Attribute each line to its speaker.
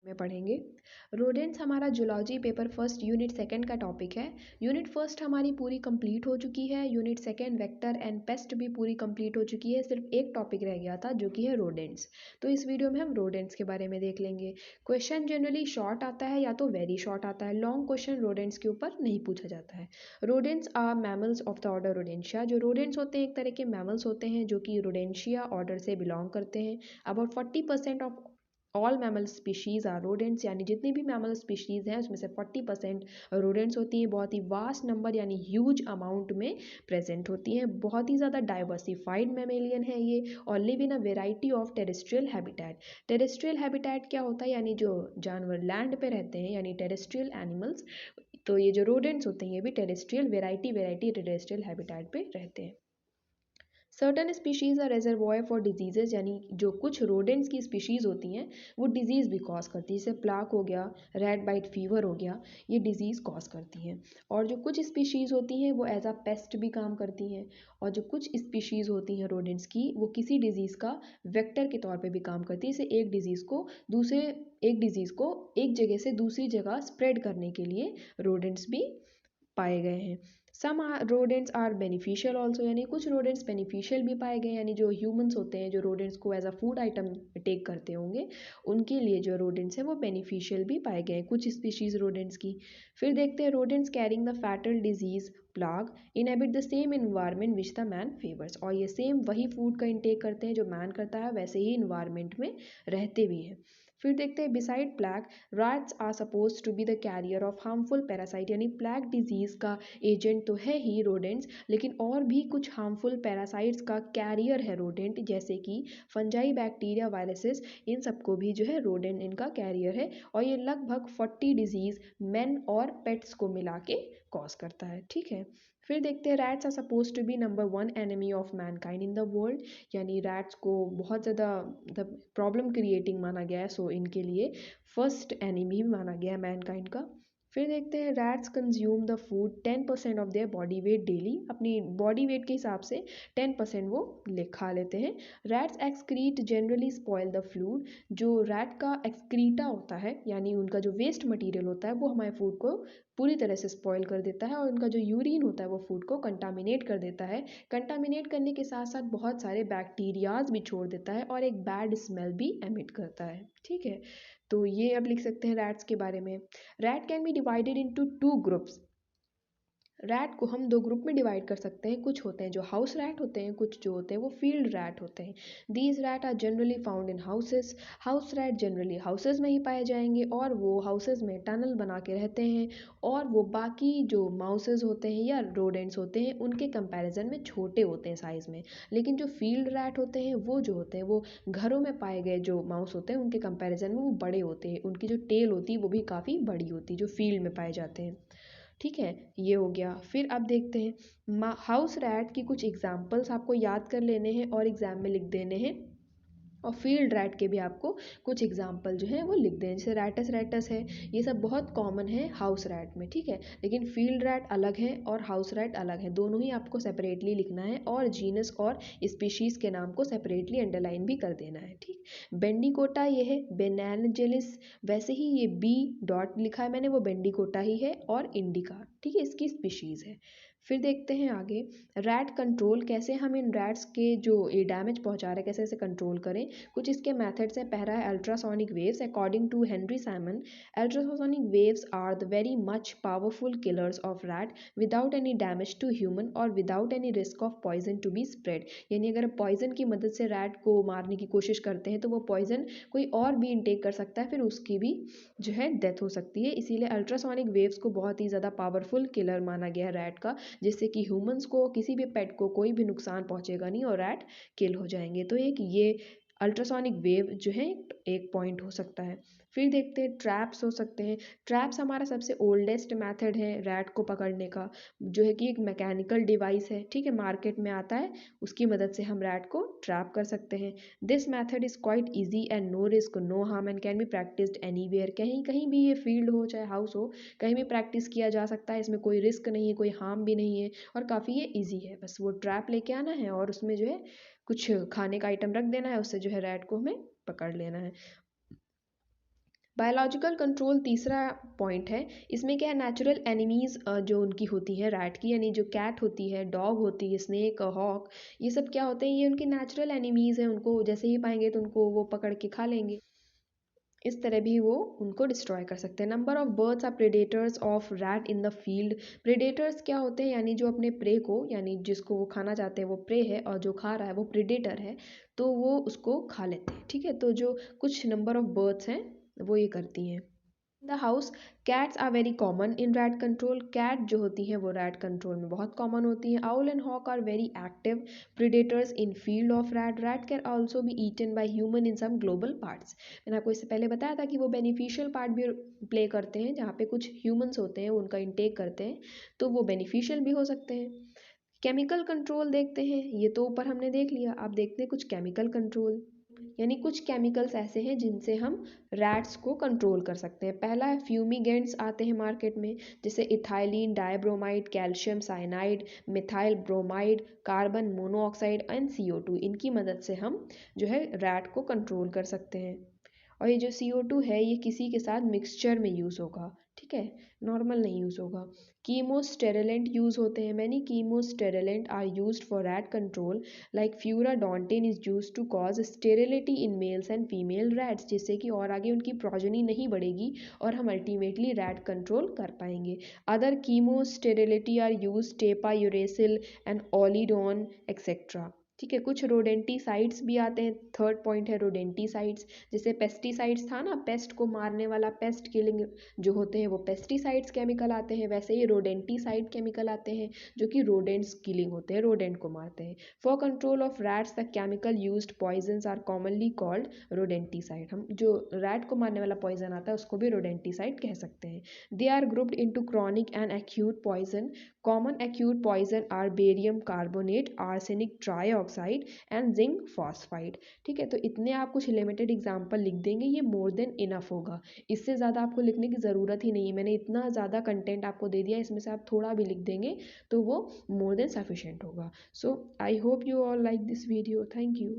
Speaker 1: में पढ़ेंगे। रोडेंट्स हमारा zoology paper first unit second का टॉपिक है। यूनिट फर्स्ट हमारी पूरी कंप्लीट हो चुकी है। Unit second vector and paste भी पूरी कंप्लीट हो चुकी है। सिर्फ एक टॉपिक रह गया था जो कि है रोडेंट्स। तो इस वीडियो में हम रोडेंट्स के बारे में देख लेंगे। क्वेश्चन जनरली शॉर्ट आता है या तो वेरी शॉर्ट आता है। लॉन्ग क्वेश्चन रोडेंट्स के ऊपर नहीं पूछा जाता है। Rodents are mammals of the order Rodentia. जो रोडेंट्स होते हैं एक तरह के मैमल्स होते हैं जो कि रोडेंशिया ऑर्डर से बिलोंग करते हैं। About 40% of all mammal species are rodents, यानी जितनी भी मैमल स्पीशीज़ हैं उसमें से 40% रोडेंट्स होती हैं। बहुत ही वास्ट नंबर यानी ह्यूज अमाउंट में प्रेजेंट होती हैं। बहुत ही ज़्यादा डाइवर्सिफाइड मैमेलियन है ये और live in a variety of terrestrial habitat. Terrestrial habitat क्या होता है, यानी जो जानवर लैंड पे रहते हैं यानी टेरेस्ट्रियल एनिमल्स। तो ये जो रोडेंट्स होते हैं ये भी टेरेस्ट्रियल वेराइटी टेरेस्ट्रियल हैबिटेट पे रहते हैं। Certain species are reservoir for diseases, यानी जो कुछ रोडेंट्स की स्पीशीज़ होती हैं वो डिजीज़ भी कॉज करती है। जैसे प्लाक हो गया, रेड बाइट फीवर हो गया, ये डिजीज़ कॉज करती हैं। और जो कुछ स्पीशीज़ होती हैं वो एज अ पेस्ट भी काम करती हैं। और जो कुछ स्पीशीज़ होती हैं रोडेंट्स की वो किसी डिजीज़ का वेक्टर के तौर पे भी काम करती है। जैसे एक डिजीज़ को एक जगह से दूसरी जगह स्प्रेड करने के लिए रोडेंट्स भी पाए गए हैं। सम रोडेंट्स आर बेनिफिशियल ऑल्सो, यानी कुछ रोडेंट्स बेनिफिशियल भी पाए गए, यानी जो ह्यूमंस होते हैं जो रोडेंट्स को as a food item take करते होंगे उनके लिए जो रोडेंट्स हैं वो बेनिफिशियल भी पाए गए हैं कुछ स्पीशीज़ रोडेंट्स की। फिर देखते हैं rodents carrying the fatal disease plague inhabit the same environment which the man favours. और ये सेम वही फूड का इंटेक करते हैं जो मैन करता है, वैसे ही इन्वायरमेंट में रहते भी हैं। फिर देखते हैं beside plague rats are suppose to be the carrier of harmful parasite, यानी प्लैग डिजीज़ का एजेंट तो है ही रोडेंट्स, लेकिन और भी कुछ हार्मफुल पैरासाइट्स का कैरियर है रोडेंट, जैसे कि फंजाई, बैक्टीरिया, वायरसेस, इन सबको भी जो है रोडेंट इनका कैरियर है। और ये लगभग 40 डिजीज़ मेन और पेट्स को मिला के कॉज करता है। ठीक है, फिर देखते हैं rats are suppose to be number 1 enemy of mankind in the world, यानी रैट्स को बहुत ज़्यादा मतलब प्रॉब्लम क्रिएटिंग माना गया है। सो इनके लिए फर्स्ट एनिमी माना गया है मैनकाइंड का। फिर देखते हैं rats consume the food 10% of their body weight daily, अपनी बॉडी वेट के हिसाब से 10% वो खा लेते हैं। Rats excrete generally spoil the food, जो रैट का एक्सक्रीटा होता है यानी उनका जो वेस्ट मटेरियल होता है वो हमारे फूड को पूरी तरह से स्पॉइल कर देता है। और उनका जो यूरिन होता है वो फूड को कंटामिनेट कर देता है। कंटामिनेट करने के साथ साथ बहुत सारे बैक्टीरियाज भी छोड़ देता है और एक बैड स्मेल भी एमिट करता है। ठीक है, तो ये अब लिख सकते हैं रैट्स के बारे में। Rat can be divided into 2 groups. Rat को हम 2 ग्रुप में डिवाइड कर सकते हैं। कुछ होते हैं जो हाउस रैट होते हैं, कुछ जो होते हैं वो फील्ड रैट होते हैं। These rat are generally found in houses. House rat generally houses में ही पाए जाएंगे और वो हाउसेस में टनल बना के रहते हैं। और वो बाकी जो माउसेस होते हैं या रोडेंट्स होते हैं उनके कंपैरिजन में छोटे होते हैं साइज़ में। लेकिन जो फील्ड रैट होते हैं वो जो होते हैं वो घरों में पाए गए जो माउस होते हैं उनके कंपैरिजन में वो बड़े होते हैं। उनकी जो टेल होती है वो भी काफ़ी बड़ी होती है जो फील्ड में पाए जाते हैं। ठीक है, ये हो गया। फिर अब देखते हैं हाउस रैट की कुछ एग्जाम्पल्स आपको याद कर लेने हैं और एग्जाम में लिख देने हैं। और फील्ड रैट के भी आपको कुछ एग्जाम्पल जो है वो लिख दें। जैसे रैटस रैटस है, ये सब बहुत कॉमन है हाउस रैट में। ठीक है, लेकिन फील्ड रैट अलग है और हाउस रैट अलग है, दोनों ही आपको सेपरेटली लिखना है और जीनस और स्पीशीज़ के नाम को सेपरेटली अंडरलाइन भी कर देना है। ठीक, बेंडिकोटा ये है, बेनैनजेलिस, वैसे ही ये बी डॉट लिखा है मैंने वो बेंडिकोटा ही है और इंडिका। ठीक है, इसकी स्पीशीज़ है। फिर देखते हैं आगे रैट कंट्रोल, कैसे हम इन रैट्स के जो ये डैमेज पहुंचा रहे हैं कैसे इसे कंट्रोल करें। कुछ इसके मेथड्स हैं। पहला है ultrasonic waves. According to Henry Simon, ultrasonic waves are the very much powerful killers of rat without any damage to human और without any risk of poison to be spread, यानी अगर poison की मदद से rat को मारने की कोशिश करते हैं तो वो पॉइजन कोई और भी इनटेक कर सकता है, फिर उसकी भी जो है डेथ हो सकती है। इसीलिए अल्ट्रासोनिक वेव्स को बहुत ही ज़्यादा पावरफुल किलर माना गया है रैट का, जिससे कि ह्यूमंस को किसी भी पेट को कोई भी नुकसान पहुंचेगा नहीं और रैट किल हो जाएंगे। तो एक ये अल्ट्रासोनिक वेव जो है एक पॉइंट हो सकता है। फिर देखते हैं ट्रैप्स हो सकते हैं। ट्रैप्स हमारा सबसे ओल्डेस्ट मेथड है रैट को पकड़ने का, जो है कि एक मैकेनिकल डिवाइस है। ठीक है, मार्केट में आता है, उसकी मदद से हम रैट को ट्रैप कर सकते हैं। This method is quite easy and no risk no harm and can be practised anywhere, कहीं कहीं भी ये फील्ड हो चाहे हाउस हो कहीं भी प्रैक्टिस किया जा सकता है। इसमें कोई रिस्क नहीं है, कोई हार्म भी नहीं है और काफ़ी ये ईजी है। बस वो ट्रैप लेके आना है और उसमें जो है कुछ खाने का आइटम रख देना है, उससे जो है रैट को हमें पकड़ लेना है। बायोलॉजिकल कंट्रोल तीसरा पॉइंट है। इसमें क्या है, नेचुरल एनिमीज़ जो उनकी होती हैं रैट की, यानी जो कैट होती है, डॉग होती है, स्नेक, हॉक, ये सब क्या होते हैं, ये उनके नेचुरल एनिमीज़ हैं। उनको जैसे ही पाएंगे तो उनको वो पकड़ के खा लेंगे। इस तरह भी वो उनको डिस्ट्रॉय कर सकते हैं। Number of birds are predators of rat in the field. Predators क्या होते हैं, यानी जो अपने प्रे को, यानी जिसको वो खाना चाहते हैं वो प्रे है, और जो खा रहा है वो प्रेडेटर है, तो वो उसको खा लेते हैं। ठीक है, तो जो कुछ नंबर ऑफ बर्ड्स हैं वो ये करती हैं। The house, cats are very common in rat control. Cat जो होती हैं वो रैट कंट्रोल में बहुत कॉमन होती हैं। Owl and hawk are very active predators in field of rat. Rat can also be eaten by human in some global parts. मैंने आपको इससे पहले बताया था कि वो बेनिफिशियल पार्ट भी प्ले करते हैं, जहाँ पे कुछ ह्यूमंस होते हैं वो उनका इंटेक करते हैं, तो वो बेनिफिशियल भी हो सकते हैं। केमिकल कंट्रोल देखते हैं, ये तो ऊपर हमने देख लिया। आप देखते हैं कुछ केमिकल कंट्रोल, यानी कुछ केमिकल्स ऐसे हैं जिनसे हम रैट्स को कंट्रोल कर सकते हैं। पहला है फ्यूमिगेंट्स आते हैं मार्केट में, जैसे ethylene dibromide, calcium cyanide, methyl bromide, carbon monoxide and CO2। इनकी मदद से हम जो है रैट को कंट्रोल कर सकते हैं। और ये जो CO2 है ये किसी के साथ मिक्सचर में यूज़ होगा, ठीक है, नॉर्मल नहीं यूज़ होगा। कीमोस्टेरिलेंट यूज़ होते हैं, many chemosterilant are used for rat control, like furadantin is used to cause sterility in males and female rats, जिससे कि और आगे उनकी प्रोजनी नहीं बढ़ेगी और हम अल्टीमेटली रैट कंट्रोल कर पाएंगे। Other chemosterility are use tepa uracil and olidone etcetera. ठीक है, कुछ रोडेंटिसाइड्स भी आते हैं। थर्ड पॉइंट है रोडेंटिसाइड्स। जैसे पेस्टिसाइड्स था ना, पेस्ट को मारने वाला, पेस्ट किलिंग जो होते हैं वो पेस्टिसाइड्स केमिकल आते हैं, वैसे ही रोडेंटिसाइड केमिकल आते हैं जो कि रोडेंट्स किलिंग होते हैं, रोडेंट को मारते हैं। For control of rats the chemical used poisons are commonly called rodenticide. हम जो रैट को मारने वाला पॉइजन आता है उसको भी रोडेंटिसाइड कह सकते हैं। They are grouped into chronic and acute poison. Common acute poison are barium carbonate, arsenic trioxide and zinc phosphide. ठीक है, तो इतने आप कुछ लिमिटेड एग्जाम्पल लिख देंगे, ये मोर देन इनफ होगा। इससे ज़्यादा आपको लिखने की ज़रूरत ही नहीं है। मैंने इतना ज़्यादा कंटेंट आपको दे दिया, इसमें से आप थोड़ा भी लिख देंगे तो वो मोर देन सफिशेंट होगा। So I hope you all like this video. Thank you.